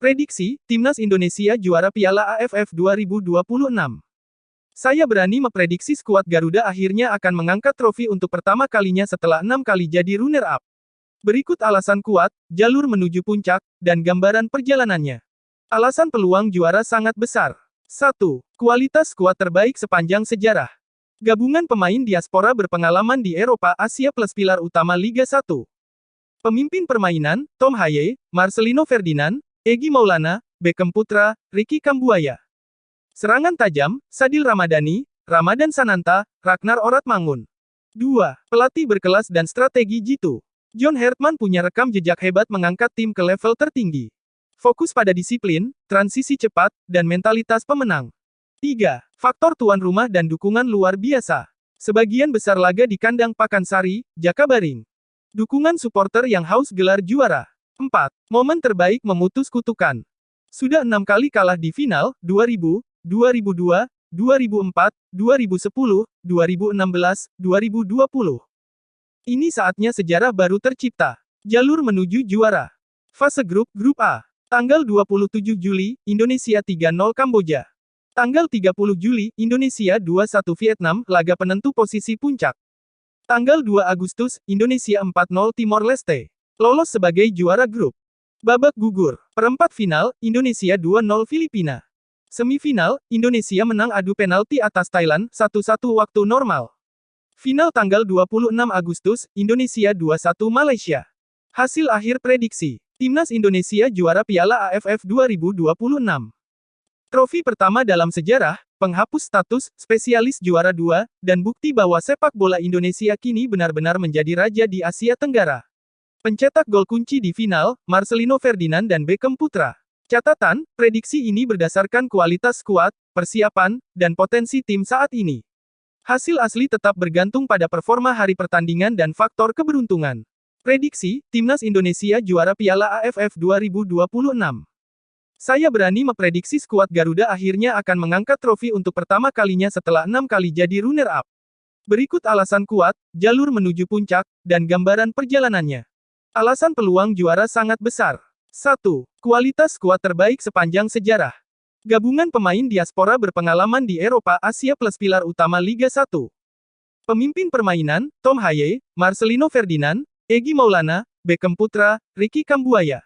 Prediksi, Timnas Indonesia juara Piala AFF 2026. Saya berani memprediksi skuad Garuda akhirnya akan mengangkat trofi untuk pertama kalinya setelah 6 kali jadi runner-up. Berikut alasan kuat, jalur menuju puncak, dan gambaran perjalanannya. Alasan peluang juara sangat besar. 1. Kualitas skuad terbaik sepanjang sejarah. Gabungan pemain diaspora berpengalaman di Eropa, Asia plus pilar utama Liga 1. Pemimpin permainan, Tom Haye, Marcelino Ferdinand, Egy Maulana, Beckham Putra, Ricky Kambuaya. Serangan tajam, Sadil Ramadhani, Ramadan Sananta, Ragnar Oratmangun. 2. Pelatih berkelas dan strategi jitu. John Hartman punya rekam jejak hebat mengangkat tim ke level tertinggi. Fokus pada disiplin, transisi cepat, dan mentalitas pemenang. 3. Faktor tuan rumah dan dukungan luar biasa. Sebagian besar laga di kandang Pakansari, Jakabaring. Dukungan supporter yang haus gelar juara. 4. Momen terbaik memutus kutukan. Sudah 6 kali kalah di final, 2000, 2002, 2004, 2010, 2016, 2020. Ini saatnya sejarah baru tercipta. Jalur menuju juara. Fase grup, Grup A. Tanggal 27 Juli, Indonesia 3-0 Kamboja. Tanggal 30 Juli, Indonesia 2-1 Vietnam, laga penentu posisi puncak. Tanggal 2 Agustus, Indonesia 4-0 Timor Leste. Lolos sebagai juara grup. Babak gugur. Perempat final, Indonesia 2-0 Filipina. Semifinal, Indonesia menang adu penalti atas Thailand, 1-1 waktu normal. Final tanggal 26 Agustus, Indonesia 2-1 Malaysia. Hasil akhir prediksi. Timnas Indonesia juara Piala AFF 2026. Trofi pertama dalam sejarah, penghapus status spesialis juara 2, dan bukti bahwa sepak bola Indonesia kini benar-benar menjadi raja di Asia Tenggara. Pencetak gol kunci di final, Marcelino Ferdinand dan Beckham Putra. Catatan, prediksi ini berdasarkan kualitas skuad, persiapan, dan potensi tim saat ini. Hasil asli tetap bergantung pada performa hari pertandingan dan faktor keberuntungan. Prediksi, Timnas Indonesia juara Piala AFF 2026. Saya berani memprediksi skuad Garuda akhirnya akan mengangkat trofi untuk pertama kalinya setelah 6 kali jadi runner-up. Berikut alasan kuat, jalur menuju puncak, dan gambaran perjalanannya. Alasan peluang juara sangat besar. 1. Kualitas skuad terbaik sepanjang sejarah. Gabungan pemain diaspora berpengalaman di Eropa, Asia plus pilar utama Liga 1. Pemimpin permainan, Tom Haye, Marcelino Ferdinand, Egy Maulana, Beckham Putra, Ricky Kambuaya.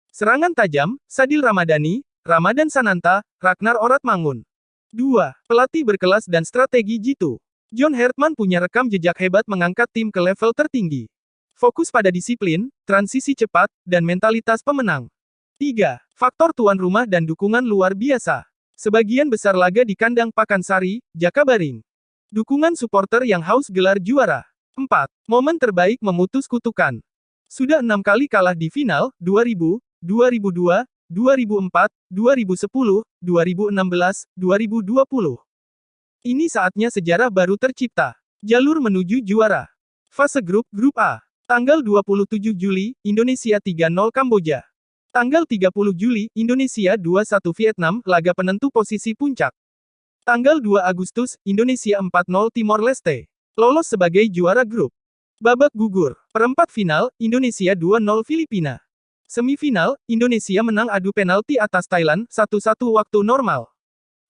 Serangan tajam, Sadil Ramadhani, Ramadan Sananta, Ragnar Oratmangun. 2. Pelatih berkelas dan strategi jitu. John Hartman punya rekam jejak hebat mengangkat tim ke level tertinggi. Fokus pada disiplin, transisi cepat, dan mentalitas pemenang. 3. Faktor tuan rumah dan dukungan luar biasa. Sebagian besar laga di kandang Pakansari, Jakabaring. Dukungan supporter yang haus gelar juara. 4. Momen terbaik memutus kutukan. Sudah 6 kali kalah di final, 2000, 2002, 2004, 2010, 2016, 2020. Ini saatnya sejarah baru tercipta. Jalur menuju juara. Fase grup, Grup A. Tanggal 27 Juli, Indonesia 3-0 Kamboja. Tanggal 30 Juli, Indonesia 2-1 Vietnam, laga penentu posisi puncak. Tanggal 2 Agustus, Indonesia 4-0 Timor Leste. Lolos sebagai juara grup. Babak gugur. Perempat final, Indonesia 2-0 Filipina. Semifinal, Indonesia menang adu penalti atas Thailand, 1-1 waktu normal.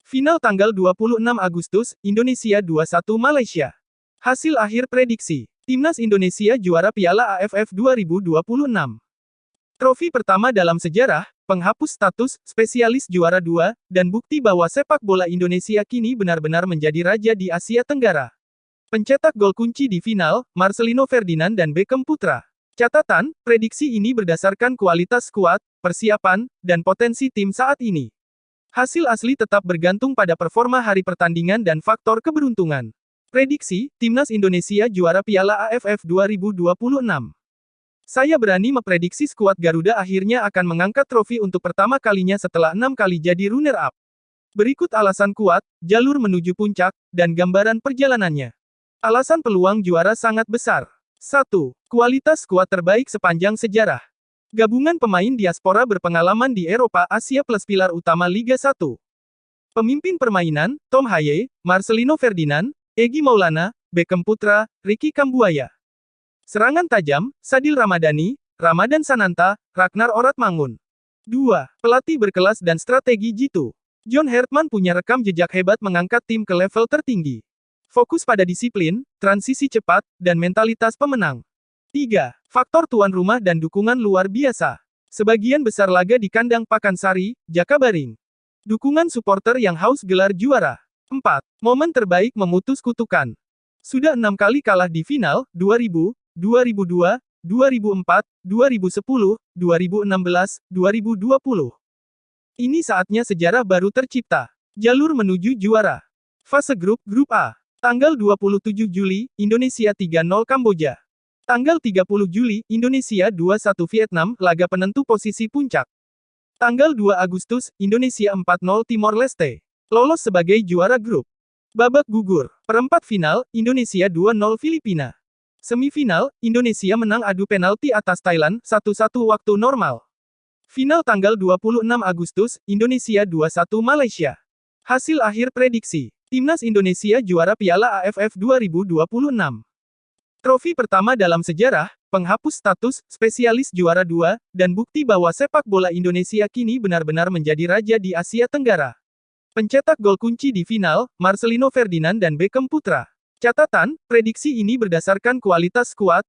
Final tanggal 26 Agustus, Indonesia 2-1 Malaysia. Hasil akhir prediksi. Timnas Indonesia juara Piala AFF 2026. Trofi pertama dalam sejarah, penghapus status spesialis juara 2, dan bukti bahwa sepak bola Indonesia kini benar-benar menjadi raja di Asia Tenggara. Pencetak gol kunci di final, Marcelino Ferdinand dan Beckham Putra. Catatan, prediksi ini berdasarkan kualitas skuad, persiapan, dan potensi tim saat ini. Hasil asli tetap bergantung pada performa hari pertandingan dan faktor keberuntungan. Prediksi, Timnas Indonesia juara Piala AFF 2026. Saya berani memprediksi skuad Garuda akhirnya akan mengangkat trofi untuk pertama kalinya setelah 6 kali jadi runner-up. Berikut alasan kuat, jalur menuju puncak, dan gambaran perjalanannya. Alasan peluang juara sangat besar. 1. Kualitas skuad terbaik sepanjang sejarah. Gabungan pemain diaspora berpengalaman di Eropa, Asia plus pilar utama Liga 1. Pemimpin permainan, Tom Haye, Marcelino Ferdinand, Egy Maulana, Beckham Putra, Ricky Kambuaya. Serangan tajam, Sadil Ramadhani, Ramadan Sananta, Ragnar Oratmangun. 2. Pelatih berkelas dan strategi jitu. John Hartman punya rekam jejak hebat mengangkat tim ke level tertinggi. Fokus pada disiplin, transisi cepat, dan mentalitas pemenang. 3. Faktor tuan rumah dan dukungan luar biasa. Sebagian besar laga di kandang Pakansari, Jakabaring. Dukungan supporter yang haus gelar juara. 4. Momen terbaik memutus kutukan. Sudah 6 kali kalah di final, 2000, 2002, 2004, 2010, 2016, 2020. Ini saatnya sejarah baru tercipta. Jalur menuju juara. Fase grup, Grup A. Tanggal 27 Juli, Indonesia 3-0 Kamboja. Tanggal 30 Juli, Indonesia 2-1 Vietnam, laga penentu posisi puncak. Tanggal 2 Agustus, Indonesia 4-0 Timor Leste. Lolos sebagai juara grup. Babak gugur. Perempat final, Indonesia 2-0 Filipina. Semifinal, Indonesia menang adu penalti atas Thailand, 1-1 waktu normal. Final tanggal 26 Agustus, Indonesia 2-1 Malaysia. Hasil akhir prediksi. Timnas Indonesia juara Piala AFF 2026. Trofi pertama dalam sejarah, penghapus status spesialis juara 2, dan bukti bahwa sepak bola Indonesia kini benar-benar menjadi raja di Asia Tenggara. Pencetak gol kunci di final, Marcelino Ferdinand dan Beckham Putra. Catatan, prediksi ini berdasarkan kualitas skuad,